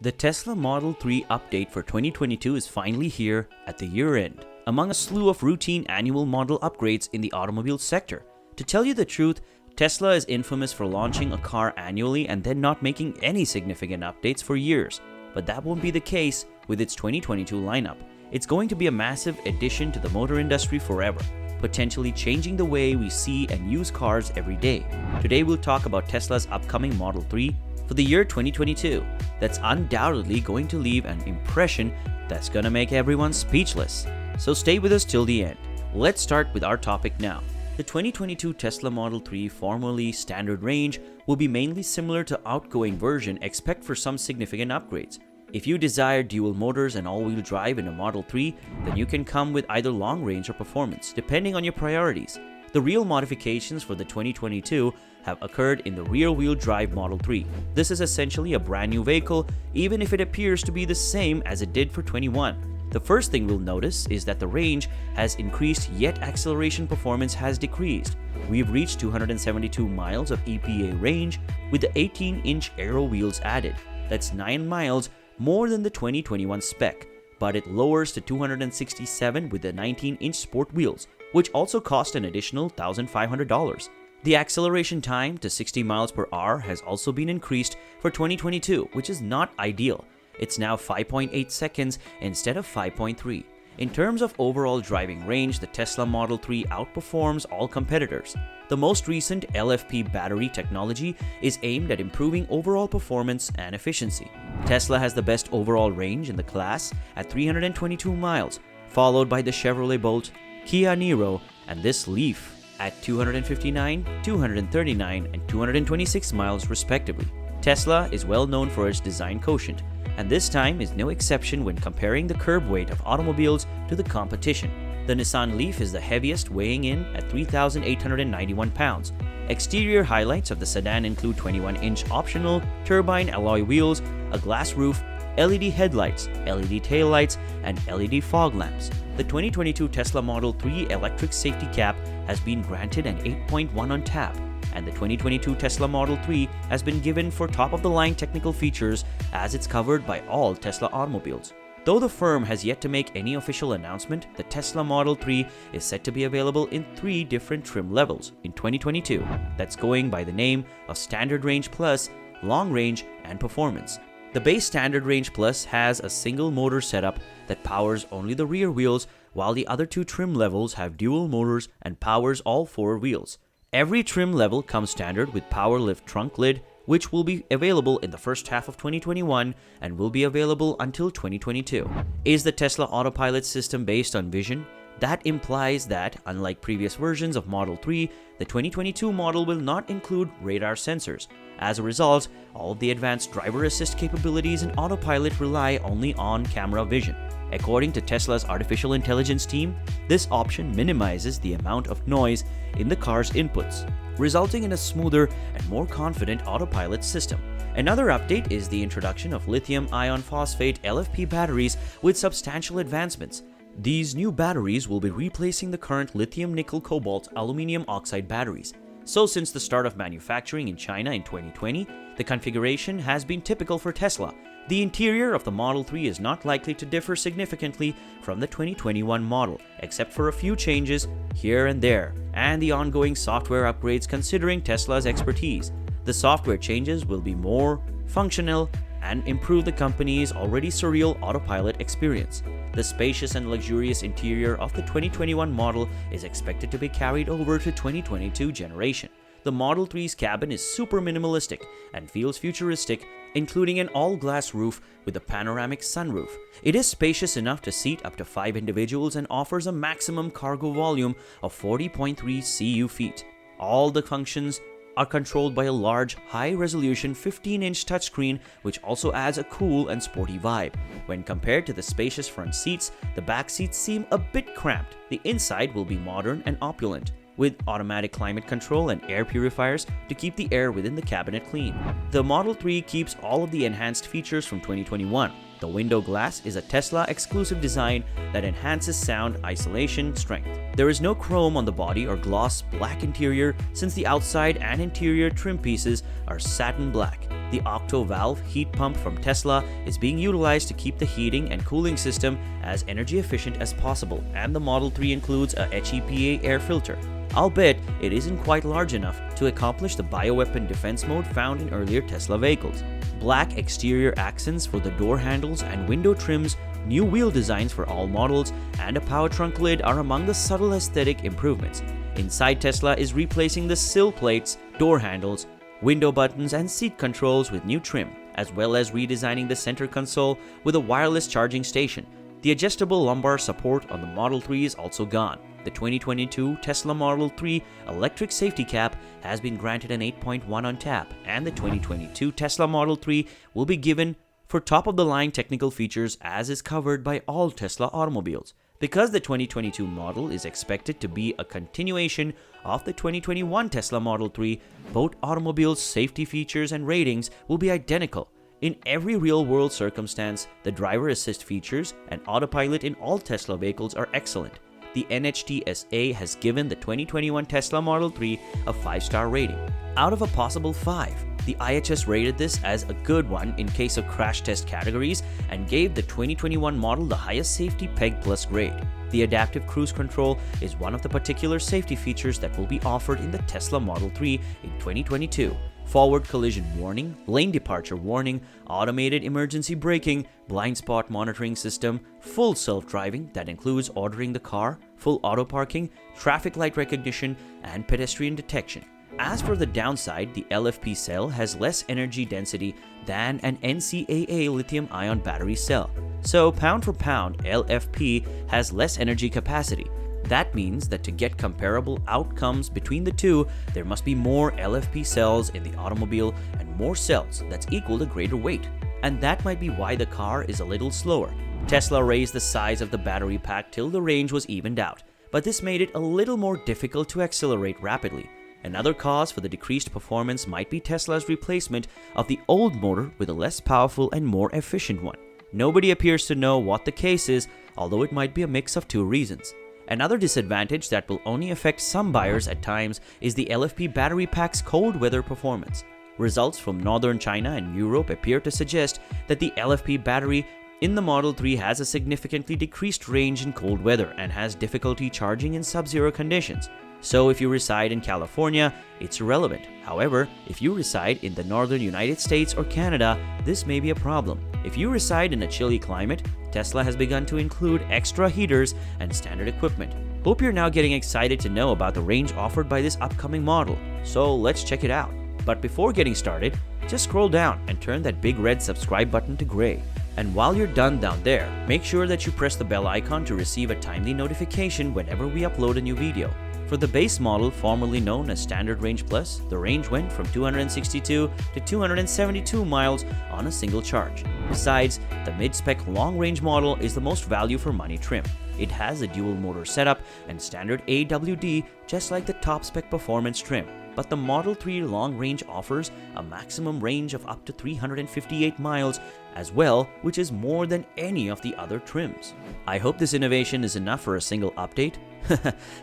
The Tesla Model 3 update for 2022 is finally here at the year end, among a slew of routine annual model upgrades in the automobile sector. To tell you the truth, Tesla is infamous for launching a car annually and then not making any significant updates for years. But that won't be the case with its 2022 lineup. It's going to be a massive addition to the motor industry forever, potentially changing the way we see and use cars every day. Today we'll talk about Tesla's upcoming Model 3 for the year 2022 that's undoubtedly going to leave an impression that's gonna make everyone speechless. So stay with us till the end. Let's start with our topic now. The 2022 Tesla Model 3, formerly standard range, will be mainly similar to outgoing version except for some significant upgrades. If you desire dual motors and all-wheel drive in a Model 3, then you can come with either long range or performance, depending on your priorities. The real modifications for the 2022 have occurred in the rear-wheel drive Model 3. This is essentially a brand new vehicle, even if it appears to be the same as it did for 21. The first thing we'll notice is that the range has increased, yet acceleration performance has decreased. We've reached 272 miles of EPA range with the 18-inch aero wheels added. That's 9 miles more than the 2021 spec, but it lowers to 267 with the 19-inch sport wheels, which also cost an additional $1,500. The acceleration time to 60 miles per hour has also been increased for 2022, which is not ideal. It's now 5.8 seconds instead of 5.3. In terms of overall driving range, the Tesla Model 3 outperforms all competitors. The most recent LFP battery technology is aimed at improving overall performance and efficiency. Tesla has the best overall range in the class at 322 miles, followed by the Chevrolet Bolt, Kia Niro, and this Leaf at 259, 239, and 226 miles respectively. Tesla is well known for its design quotient, and this time is no exception when comparing the curb weight of automobiles to the competition. The Nissan Leaf is the heaviest, weighing in at 3,891 pounds. Exterior highlights of the sedan include 21-inch optional turbine alloy wheels, a glass roof, LED headlights, LED taillights, and LED fog lamps. The 2022 Tesla Model 3 electric safety cap has been granted an 8.1 on tap, and the 2022 Tesla Model 3 has been given for top-of-the-line technical features as it's covered by all Tesla automobiles. Though the firm has yet to make any official announcement, the Tesla Model 3 is set to be available in 3 different trim levels in 2022. That's going by the name of Standard Range Plus, Long Range, and Performance. The base Standard Range Plus has a single motor setup that powers only the rear wheels, while the other 2 trim levels have dual motors and powers all 4 wheels. Every trim level comes standard with power lift trunk lid, which will be available in the first half of 2021 and will be available until 2022. Is the Tesla Autopilot system based on vision? That implies that, unlike previous versions of Model 3, the 2022 model will not include radar sensors. As a result, all of the advanced driver assist capabilities in Autopilot rely only on camera vision. According to Tesla's artificial intelligence team, this option minimizes the amount of noise in the car's inputs, resulting in a smoother and more confident autopilot system. Another update is the introduction of lithium iron phosphate LFP batteries with substantial advancements. These new batteries will be replacing the current lithium nickel cobalt aluminum oxide batteries. So since the start of manufacturing in China in 2020, the configuration has been typical for Tesla. The interior of the Model 3 is not likely to differ significantly from the 2021 model, except for a few changes here and there, and the ongoing software upgrades considering Tesla's expertise. The software changes will be more functional and improve the company's already surreal autopilot experience. The spacious and luxurious interior of the 2021 model is expected to be carried over to 2022 generation. The Model 3's cabin is super minimalistic and feels futuristic, including an all-glass roof with a panoramic sunroof. It is spacious enough to seat up to 5 individuals and offers a maximum cargo volume of 40.3 cu feet. All the functions are controlled by a large, high-resolution 15-inch touchscreen, which also adds a cool and sporty vibe. When compared to the spacious front seats, the back seats seem a bit cramped. The inside will be modern and opulent, with automatic climate control and air purifiers to keep the air within the cabinet clean. The Model 3 keeps all of the enhanced features from 2021. The window glass is a Tesla exclusive design that enhances sound isolation strength. There is no chrome on the body or gloss black interior, since the outside and interior trim pieces are satin black. The octo-valve heat pump from Tesla is being utilized to keep the heating and cooling system as energy efficient as possible, and the Model 3 includes a HEPA air filter. Albeit, it isn't quite large enough to accomplish the bioweapon defense mode found in earlier Tesla vehicles. Black exterior accents for the door handles and window trims, new wheel designs for all models, and a power trunk lid are among the subtle aesthetic improvements. Inside, Tesla is replacing the sill plates, door handles, window buttons, and seat controls with new trim, as well as redesigning the center console with a wireless charging station. The adjustable lumbar support on the Model 3 is also gone. The 2022 Tesla Model 3 electric safety cap has been granted an 8.1 on tap, and the 2022 Tesla Model 3 will be given for top-of-the-line technical features as is covered by all Tesla automobiles. Because the 2022 model is expected to be a continuation of the 2021 Tesla Model 3, both automobiles' safety features and ratings will be identical. In every real-world circumstance, the driver assist features and autopilot in all Tesla vehicles are excellent. The NHTSA has given the 2021 Tesla Model 3 a 5-star rating. Out of a possible 5, the IHS rated this as a good one in case of crash test categories and gave the 2021 model the highest safety PEG Plus grade. The adaptive cruise control is one of the particular safety features that will be offered in the Tesla Model 3 in 2022. Forward collision warning, lane departure warning, automated emergency braking, blind spot monitoring system, full self-driving that includes ordering the car, full auto parking, traffic light recognition, and pedestrian detection. As for the downside, the LFP cell has less energy density than an NCAA lithium-ion battery cell. So pound for pound, LFP has less energy capacity. That means that to get comparable outcomes between the two, there must be more LFP cells in the automobile and more cells that's equal to greater weight. And that might be why the car is a little slower. Tesla raised the size of the battery pack till the range was evened out, but this made it a little more difficult to accelerate rapidly. Another cause for the decreased performance might be Tesla's replacement of the old motor with a less powerful and more efficient one. Nobody appears to know what the case is, although it might be a mix of two reasons. Another disadvantage that will only affect some buyers at times is the LFP battery pack's cold weather performance. Results from northern China and Europe appear to suggest that the LFP battery in the Model 3 has a significantly decreased range in cold weather and has difficulty charging in sub-zero conditions. So if you reside in California, it's irrelevant. However, if you reside in the northern United States or Canada, this may be a problem. If you reside in a chilly climate, Tesla has begun to include extra heaters and standard equipment. Hope you're now getting excited to know about the range offered by this upcoming model. So let's check it out. But before getting started, just scroll down and turn that big red subscribe button to gray. And while you're done down there, make sure that you press the bell icon to receive a timely notification whenever we upload a new video. For the base model, formerly known as Standard Range Plus, the range went from 262 to 272 miles on a single charge. Besides, the mid-spec long-range model is the most value-for-money trim. It has a dual-motor setup and standard AWD just like the top-spec performance trim. But the Model 3 long range offers a maximum range of up to 358 miles as well, which is more than any of the other trims. I hope this innovation is enough for a single update.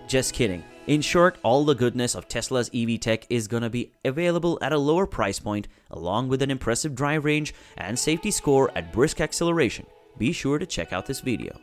Just kidding. In short, all the goodness of Tesla's EV tech is gonna be available at a lower price point, along with an impressive drive range and safety score at brisk acceleration. Be sure to check out this video.